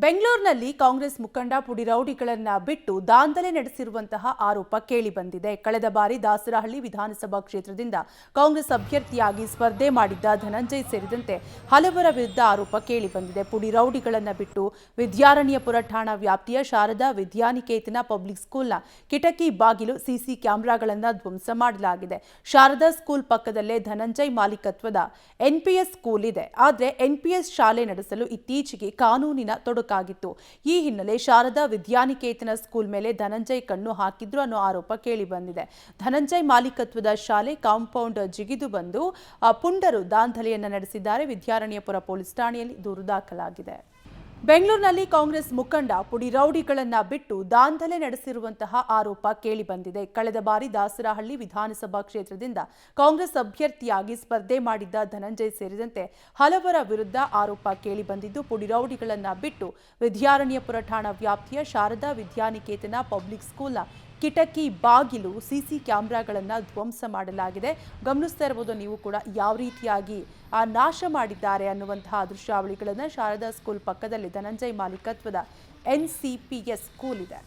ಬೆಂಗಳೂರಿನಲ್ಲಿ ಕಾಂಗ್ರೆಸ್ ಮುಖಂಡ ಪುಡಿರೌಡಿಗಳನ್ನ ಬಿಟ್ಟು ದಾಂಧಲೆ ನಡೆಸಿರುವಂತಹ ಆರೋಪ ಕೇಳಿಬಂದಿದೆ. ಕಳೆದ ಬಾರಿ ದಾಸರಹಳ್ಳಿ ವಿಧಾನಸಭಾ ಕ್ಷೇತ್ರದಿಂದ ಕಾಂಗ್ರೆಸ್ ಅಭ್ಯರ್ಥಿಯಾಗಿ ಸ್ಪರ್ಧೆ ಮಾಡಿದ್ದ ಧನಂಜಯ್ ಸೇರಿದಂತೆ ಹಲವರ ವಿರುದ್ಧ ಆರೋಪ ಕೇಳಿಬಂದಿದೆ. ಪುಡಿರೌಡಿಗಳನ್ನ ಬಿಟ್ಟು ವಿದ್ಯಾರಣ್ಯಪುರ ಠಾಣಾ ವ್ಯಾಪ್ತಿಯ ಶಾರದಾ ವಿದ್ಯಾನಿಕೇತನ ಪಬ್ಲಿಕ್ ಸ್ಕೂಲ್ನ ಕಿಟಕಿ ಬಾಗಿಲು ಸಿಸಿ ಕ್ಯಾಮೆರಾಗಳನ್ನು ಧ್ವಂಸ ಮಾಡಲಾಗಿದೆ. ಶಾರದಾ ಸ್ಕೂಲ್ ಪಕ್ಕದಲ್ಲೇ ಧನಂಜಯ್ ಮಾಲೀಕತ್ವದ ಎನ್ಪಿಎಸ್ ಸ್ಕೂಲ್ ಇದೆ. ಆದರೆ ಎನ್ಪಿಎಸ್ ಶಾಲೆ ನಡೆಸಲು ಇತ್ತೀಚೆಗೆ ಕಾನೂನಿನ ತೊಡಕಾಗಿತ್ತು. ಈ ಹಿನ್ನೆಲೆ ಶಾರದಾ ವಿದ್ಯಾನಿಕೇತನ ಸ್ಕೂಲ್ ಮೇಲೆ ಧನಂಜಯ್ ಕಣ್ಣು ಹಾಕಿದ್ರು ಅನ್ನೋ ಆರೋಪ ಕೇಳಿಬಂದಿದೆ. ಧನಂಜಯ್ ಮಾಲೀಕತ್ವದ ಶಾಲೆ ಕಾಂಪೌಂಡ್ ಜಿಗಿದು ಬಂದು ಪುಂಡರು ದಾಂಧಲೆಯನ್ನ ನಡೆಸಿದ್ದಾರೆ. ವಿದ್ಯಾರಣ್ಯಪುರ ಪೊಲೀಸ್ ಠಾಣೆಯಲ್ಲಿ ದೂರು ದಾಖಲಾಗಿದೆ. ಬೆಂಗಳೂರಿನಲ್ಲಿ ಕಾಂಗ್ರೆಸ್ ಮುಖಂಡ ಪುಡಿರೌಡಿಗಳನ್ನ ಬಿಟ್ಟು ದಾಂಧಲೆ ನಡೆಸಿರುವಂತಹ ಆರೋಪ ಕೇಳಿಬಂದಿದೆ. ಕಳೆದ ಬಾರಿ ದಾಸರಹಳ್ಳಿ ವಿಧಾನಸಭಾ ಕ್ಷೇತ್ರದಿಂದ ಕಾಂಗ್ರೆಸ್ ಅಭ್ಯರ್ಥಿಯಾಗಿ ಸ್ಪರ್ಧೆ ಮಾಡಿದ್ದ ಧನಂಜಯ್ ಸೇರಿದಂತೆ ಹಲವರ ವಿರುದ್ಧ ಆರೋಪ ಕೇಳಿಬಂದಿದ್ದು, ಪುಡಿರೌಡಿಗಳನ್ನ ಬಿಟ್ಟು ವಿದ್ಯಾರಣ್ಯಪುರ ಠಾಣಾ ವ್ಯಾಪ್ತಿಯ ಶಾರದಾ ವಿದ್ಯಾನಿಕೇತನ ಪಬ್ಲಿಕ್ ಸ್ಕೂಲ್ನ ಕಿಟಕಿ ಬಾಗಿಲು ಸಿಸಿ ಕ್ಯಾಮೆರಾಗಳನ್ನು ಧ್ವಂಸ ಮಾಡಲಾಗಿದೆ. ಗಮನಿಸ್ತಾ ಇರಬಹುದು ನೀವು ಕೂಡ ಯಾವ ರೀತಿಯಾಗಿ ನಾಶ ಮಾಡಿದ್ದಾರೆ ಅನ್ನುವಂತಹ ದೃಶ್ಯಾವಳಿಗಳನ್ನು. ಶಾರದಾ ಸ್ಕೂಲ್ ಪಕ್ಕದಲ್ಲಿ ಧನಂಜಯ್ ಮಾಲೀಕತ್ವದ NCPS ಸ್ಕೂಲ್ ಇದೆ.